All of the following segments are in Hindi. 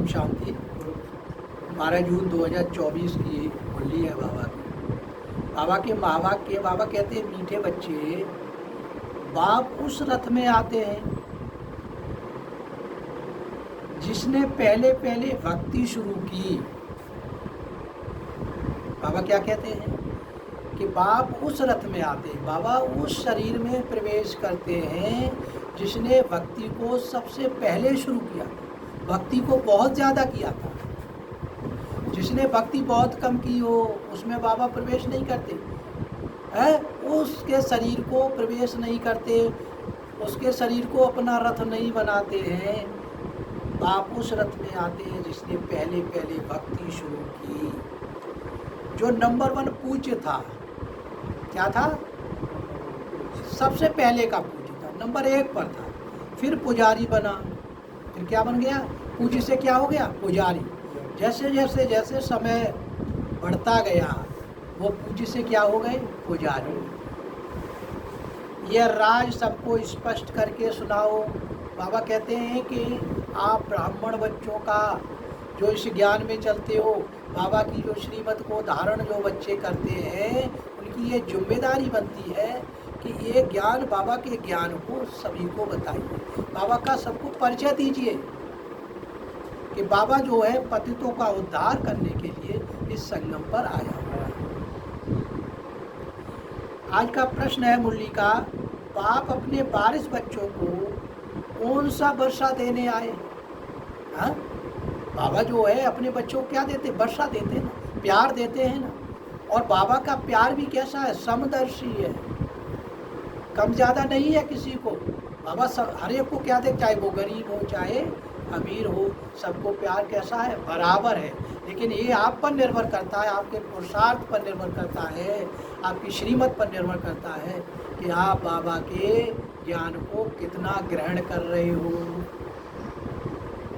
शांति। 12 जून 2024 की होली है बाबा की। बाबा कहते हैं, मीठे बच्चे, बाप उस रथ में आते हैं जिसने पहले पहले भक्ति शुरू की। बाबा क्या कहते हैं कि बाप उस रथ में आते हैं, बाबा उस शरीर में प्रवेश करते हैं जिसने भक्ति को सबसे पहले शुरू किया, भक्ति को बहुत ज़्यादा किया था। जिसने भक्ति बहुत कम की हो उसमें बाबा प्रवेश नहीं करते हैं, उसके शरीर को प्रवेश नहीं करते, उसके शरीर को अपना रथ नहीं बनाते हैं। बाप उस रथ में आते हैं जिसने पहले पहले भक्ति शुरू की। जो नंबर 1 पूज्य था, क्या था? सबसे पहले का पूज्य था, नंबर 1 पर था। फिर पुजारी बना, फिर क्या बन गया? पूज्य से क्या हो गया? पुजारी। जैसे जैसे जैसे समय बढ़ता गया वो पूज्य से क्या हो गए? पुजारी। यह राज सबको स्पष्ट करके सुनाओ। बाबा कहते हैं कि आप ब्राह्मण बच्चों का जो इस ज्ञान में चलते हो, बाबा की जो श्रीमत को धारण जो बच्चे करते हैं, उनकी ये जिम्मेदारी बनती है कि ये ज्ञान, बाबा के ज्ञान को सभी को बताइए, बाबा का सबको परिचय दीजिए कि बाबा जो है पतितों का उद्धार करने के लिए इस संगम पर आया हुआ है। आज का प्रश्न है मुरली का, बाप अपने बारिश बच्चों को कौन सा वर्षा देने आए? हाँ, बाबा जो है अपने बच्चों को क्या देते? वर्षा देते हैं ना, प्यार देते हैं ना। और बाबा का प्यार भी कैसा है? समदर्शी है, कम ज़्यादा नहीं है किसी को। बाबा हर एक को क्या दे, चाहे वो गरीब हो चाहे अमीर हो, सबको प्यार कैसा है? बराबर है। लेकिन ये आप पर निर्भर करता है, आपके पुरुषार्थ पर निर्भर करता है, आपकी श्रीमत पर निर्भर करता है कि आप बाबा के ज्ञान को कितना ग्रहण कर रहे हो।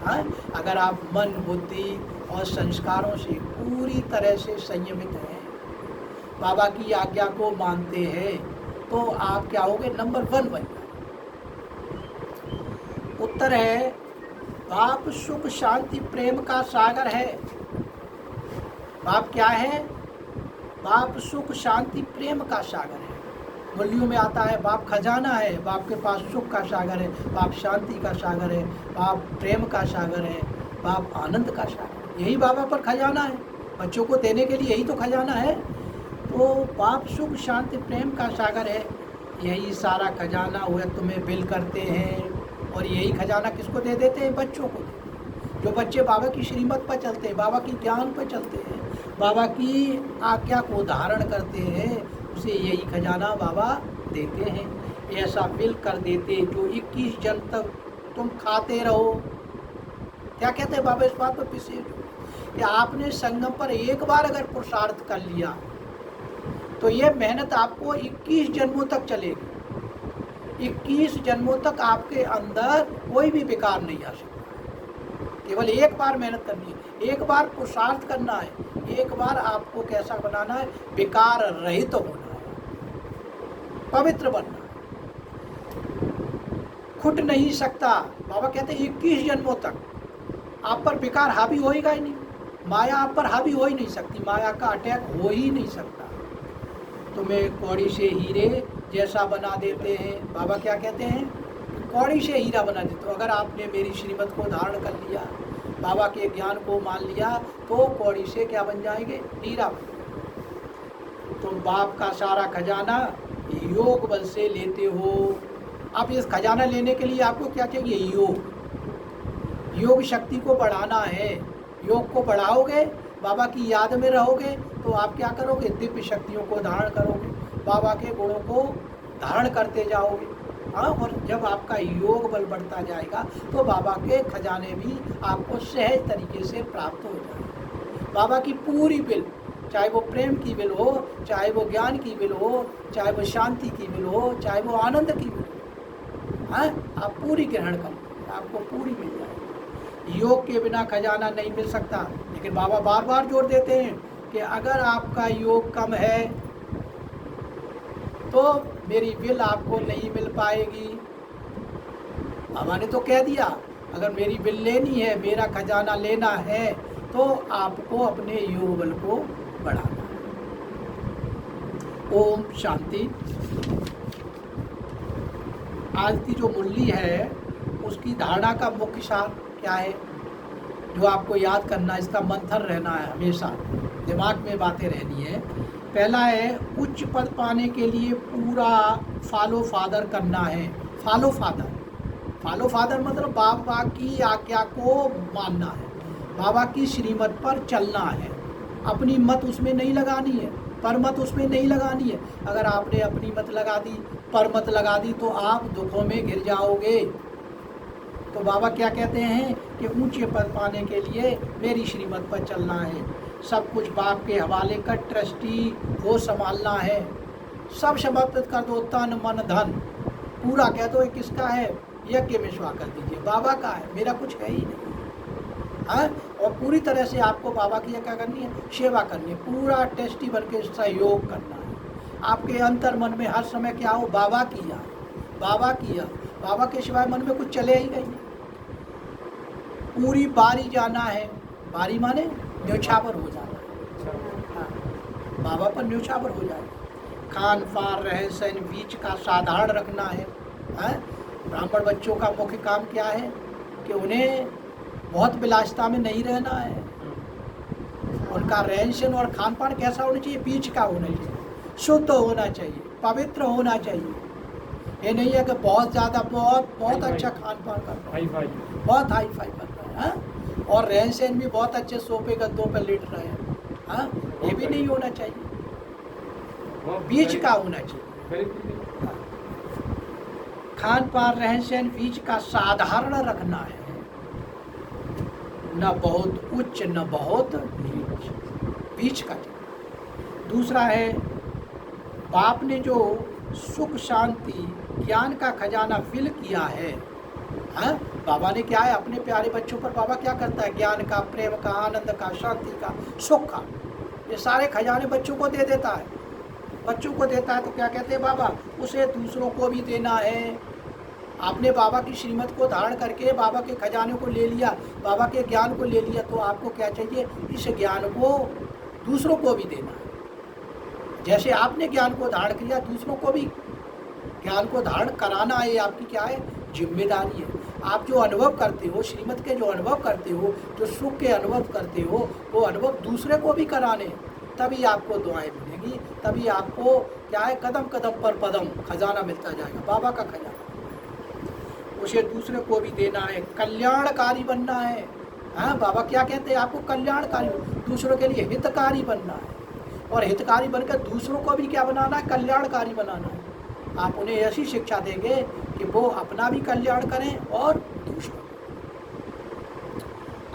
हाँ, अगर आप मन, बुद्धि और संस्कारों से पूरी तरह से संयमित हैं, बाबा की आज्ञा को मानते हैं, तो आप क्या होगे? नंबर 1 बन जाए। उत्तर है, बाप सुख शांति प्रेम का सागर है। बाप क्या है? बाप सुख शांति प्रेम का सागर है। मूल्यों में आता है बाप खजाना है, बाप के पास सुख का सागर है, बाप शांति का सागर है, बाप प्रेम का सागर है, बाप आनंद का सागर है। यही बाबा पर खजाना है, बच्चों को देने के लिए यही तो खजाना है। तो बाप सुख शांति प्रेम का सागर है, यही सारा खजाना हुआ तुम्हें बिल करते हैं। और यही खजाना किसको दे देते हैं? बच्चों को। जो बच्चे बाबा की श्रीमत पर चलते हैं, बाबा की ज्ञान पर चलते हैं, बाबा की आज्ञा को धारण करते हैं, उसे यही खजाना बाबा देते हैं। ऐसा बिल कर देते जो 21 जन्म तक तुम खाते रहो। क्या कहते हैं बाबा इस बात पर विशेष कि आपने संगम पर एक बार अगर पुरुषार्थ कर लिया तो ये मेहनत आपको 21 जन्मों तक चलेगी। 21 जन्मों तक आपके अंदर कोई भी विकार नहीं आ सकता। केवल एक बार मेहनत करनी है, एक बार पुरुषार्थ करना है, एक बार आपको कैसा बनाना है? विकार रहित तो होना है, पवित्र बनना है, खुट नहीं सकता। बाबा कहते हैं 21 जन्मों तक आप पर विकार हावी होएगा ही नहीं, माया आप पर हावी हो ही नहीं सकती, माया का अटैक हो ही नहीं सकता। तुम्हें कौड़ी से हीरे जैसा बना देते हैं। बाबा क्या कहते हैं? कौड़ी से हीरा बना देते हो। अगर आपने मेरी श्रीमत को धारण कर लिया, बाबा के ज्ञान को मान लिया, तो कौड़ी से क्या बन जाएंगे? हीरा बन जाएंगे। तुम बाप का सारा खजाना योग बल से लेते हो। अब इस खजाना लेने के लिए आपको क्या चाहिए? योग शक्ति को बढ़ाना है। योग को बढ़ाओगे, बाबा की याद में रहोगे, तो आप क्या करोगे? दिव्य शक्तियों को धारण करोगे, बाबा के गुणों को धारण करते जाओगे। हाँ, और जब आपका योग बल बढ़ता जाएगा तो बाबा के खजाने भी आपको सहज तरीके से प्राप्त हो जाएंगे। बाबा की पूरी बिल, चाहे वो प्रेम की बिल हो, चाहे वो ज्ञान की बिल हो, चाहे वो शांति की बिल हो, चाहे वो आनंद की बिल हो, हाँ, आप पूरी ग्रहण करो, आपको पूरी मिल जाएगी। योग के बिना खजाना नहीं मिल सकता। लेकिन बाबा बार बार जोर देते हैं कि अगर आपका योग कम है तो मेरी बिल आपको नहीं मिल पाएगी। बाबा ने तो कह दिया अगर मेरी बिल लेनी है, मेरा खजाना लेना है, तो आपको अपने योग बल को बढ़ाना है। ओम शांति। आज की जो मुरली है उसकी धारणा का मुख्य सार क्या है, जो आपको याद करना है, इसका मंथन रहना है, हमेशा दिमाग में बातें रहनी है। पहला है, उच्च पद पाने के लिए पूरा फॉलो फादर करना है। फॉलो फादर, फॉलो फादर मतलब बाबा की आज्ञा को मानना है, बाबा की श्रीमत पर चलना है। अपनी मत उसमें नहीं लगानी है, पर मत उसमें नहीं लगानी है। अगर आपने अपनी मत लगा दी, पर मत लगा दी, तो आप दुखों में घिर जाओगे। तो बाबा क्या कहते हैं कि ऊंचे पद पाने के लिए मेरी श्रीमत पर चलना है, सब कुछ बाप के हवाले कर ट्रस्टी को संभालना है, सब समर्पित कर दो, तन मन धन पूरा कह दो। ये किसका है? यज्ञ में स्वा कर दीजिए, बाबा का है, मेरा कुछ है ही नहीं। हाँ, और पूरी तरह से आपको बाबा की क्या करनी है? सेवा करनी है, पूरा टेस्टी बन के सहयोग करना है। आपके अंतर मन में हर समय क्या हो? बाबा की याद, बाबा की याद, बाबा के सिवाय मन में कुछ चले ही नहीं। पूरी बारी जाना है, बारी माने न्योछावर हो जाना है। हाँ, बाबा पर न्योछावर हो जाए। खान पान रहन सहन बीच का साधारण रखना है। हाँ, ब्राह्मण बच्चों का मुख्य काम क्या है कि उन्हें बहुत विलासिता में नहीं रहना है। उनका रहन सहन और खान पान कैसा होना चाहिए? बीच का होना चाहिए, शुद्ध होना चाहिए, पवित्र होना चाहिए। ये नहीं है कि बहुत ज़्यादा बहुत अच्छा खान पान कर रहे हैं, बहुत हाई फाई कर रहे हैं, और रहन सहन भी बहुत अच्छे सोफे गद्दों पर लेट रहे हैं। हाँ, ये भी नहीं होना चाहिए, बीच का होना चाहिए। खान पान रहन सहन बीच का साधारण रखना है, न बहुत उच्च न बहुत नीच, बीच का। दूसरा है, बाप ने जो सुख शांति ज्ञान का खजाना फिल किया है, हाँ, बाबा ने क्या है अपने प्यारे बच्चों पर, बाबा क्या करता है? ज्ञान का, प्रेम का, आनंद का, शांति का, सुख का, ये सारे खजाने बच्चों को दे देता है। बच्चों को देता है तो क्या कहते हैं बाबा? उसे दूसरों को भी देना है। आपने बाबा की श्रीमत को धारण करके बाबा के खजाने को ले लिया, बाबा के ज्ञान को ले लिया, तो आपको क्या चाहिए? इस ज्ञान को दूसरों को भी देना है। जैसे आपने ज्ञान को धारण किया, दूसरों को भी ज्ञान को धारण कराना है। आपकी क्या है? जिम्मेदारी है। आप जो अनुभव करते हो, श्रीमत के जो अनुभव करते हो, जो सुख के अनुभव करते हो, वो अनुभव दूसरे को भी कराने, तभी आपको दुआएं मिलेंगी, तभी आपको क्या है? कदम कदम पर पदम खजाना मिलता जाएगा, बाबा का खजाना, उसे दूसरे को भी देना है। कल्याणकारी बनना है। हाँ, बाबा क्या कहते हैं? आपको कल्याणकारी, दूसरों के लिए हितकारी बनना है, और हितकारी बनकर दूसरों को भी क्या बनाना है? कल्याणकारी बनाना है। आप उन्हें ऐसी शिक्षा देंगे कि वो अपना भी कल्याण करें और दूसरों।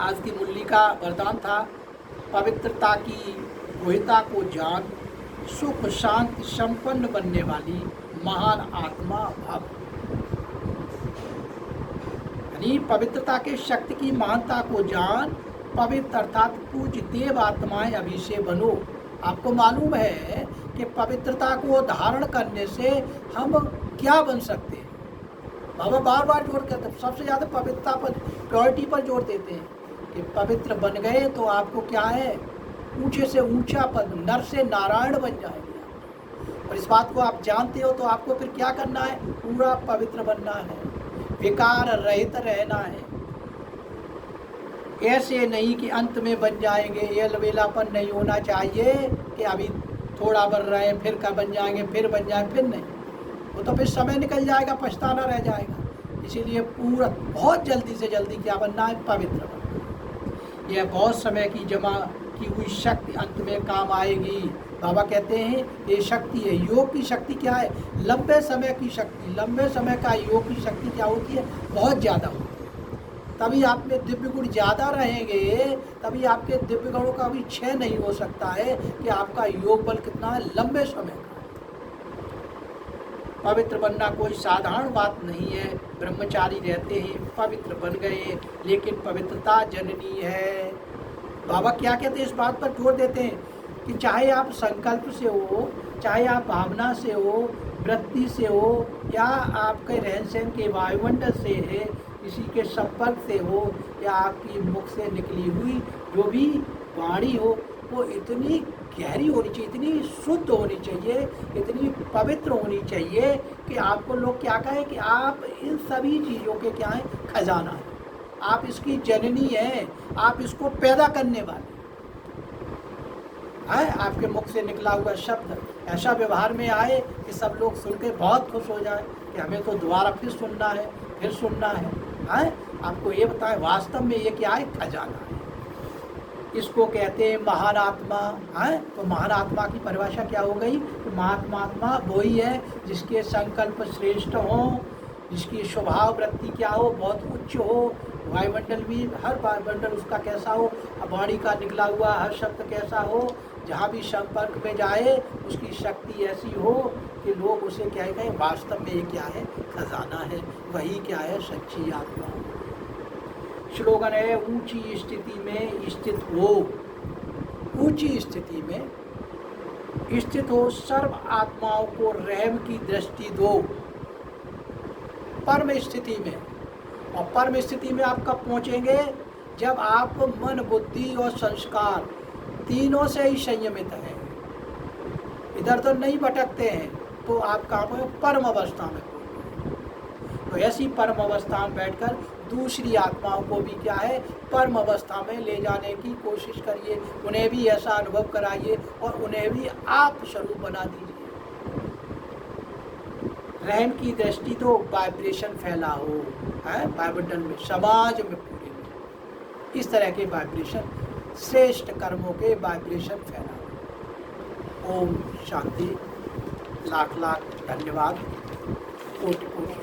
आज की मुरली का वरदान था, पवित्रता की गुहिता को जान, सुख शांति संपन्न बनने वाली महान आत्मा भव। यानी पवित्रता के शक्ति की महानता को जान, पवित्र अर्थात पूज्य देव आत्माएं अभी से बनो। आपको मालूम है कि पवित्रता को धारण करने से हम क्या बन सकते हैं? बाबा बार बार जोर करते हैं, सबसे ज़्यादा पवित्रता पर, प्योरिटी पर जोर देते हैं कि पवित्र बन गए तो आपको क्या है? ऊंचे से ऊंचा पद, नर से नारायण बन जाएंगे। और इस बात को आप जानते हो तो आपको फिर क्या करना है? पूरा पवित्र बनना है, विकार रहित रहना है। ऐसे नहीं कि अंत में बन जाएंगे, ये अलबेलापन नहीं होना चाहिए कि अभी थोड़ा बन रहे हैं, फिर कब बन जाएंगे, फिर बन जाए, फिर नहीं, वो तो फिर समय निकल जाएगा, पछताना रह जाएगा। इसीलिए पूरा बहुत जल्दी से जल्दी क्या बनना है? पवित्र बनना है। यह बहुत समय की जमा की हुई शक्ति अंत में काम आएगी। बाबा कहते हैं ये शक्ति है, योग की शक्ति क्या है? लंबे समय की शक्ति, लंबे समय का योग की शक्ति क्या होती है? बहुत ज़्यादा होती है। तभी आप में दिव्य गुण ज़्यादा रहेंगे, तभी आपके दिव्य गुणों का भी क्षय नहीं हो सकता है कि आपका योग बल कितना है? लंबे समय का। पवित्र बनना कोई साधारण बात नहीं है। ब्रह्मचारी रहते हैं, पवित्र बन गए, लेकिन पवित्रता जननी है। बाबा क्या कहते हैं? इस बात पर जोर देते हैं कि चाहे आप संकल्प से हो, चाहे आप भावना से हो, वृत्ति से हो, या आपके रहन सहन के वायुमंडल से है, किसी के संपर्क से हो या आपकी मुख से निकली हुई जो भी वाणी हो वो इतनी गहरी होनी चाहिए, इतनी शुद्ध होनी चाहिए, इतनी पवित्र होनी चाहिए कि आपको लोग क्या कहें कि आप इन सभी चीज़ों के क्या हैं, खजाना है, आप इसकी जननी हैं, आप इसको पैदा करने वाले हैं। आपके मुख से निकला हुआ शब्द ऐसा व्यवहार में आए कि सब लोग सुन के बहुत खुश हो जाए कि हमें तो दोबारा फिर सुनना है, फिर सुनना है। आपको ये बताएं वास्तव में ये क्या है, खजाना है। इसको कहते हैं महान आत्मा। तो महान आत्मा की परिभाषा क्या हो गई, तो महात्मा वो ही है जिसके संकल्प श्रेष्ठ हों, जिसकी स्वभाव वृत्ति क्या हो, बहुत उच्च हो, वायुमंडल भी, हर वायुमंडल उसका कैसा हो, वाणी का निकला हुआ हर शब्द कैसा हो, जहाँ भी संपर्क में जाए उसकी शक्ति ऐसी हो कि लोग उसे क्या कहें, वास्तव में ये क्या है, खजाना है, वही क्या है, सच्ची आत्मा। स्लोगन है, ऊंची स्थिति में स्थित हो, ऊंची स्थिति में स्थित हो, सर्व आत्माओं को रहम की दृष्टि दो, परम स्थिति में। और परम स्थिति में आप कब पहुंचेंगे, जब आप मन, बुद्धि और संस्कार तीनों से ही संयमित हैं, इधर उधर नहीं भटकते हैं, तो आप कहाँ पर, परम अवस्था में। तो ऐसी परम अवस्था में बैठकर दूसरी आत्माओं को भी क्या है, परम अवस्था में ले जाने की कोशिश करिए, उन्हें भी ऐसा अनुभव कराइए और उन्हें भी आप स्वरूप बना दीजिए। रहम की दृष्टि तो वाइब्रेशन फैला हो, वायुमंडल में, समाज में, पूरे में इस तरह के वाइब्रेशन, श्रेष्ठ कर्मों के वाइब्रेशन फैला हो। ओम शांति। लाख लाख धन्यवाद। कोटि कोटि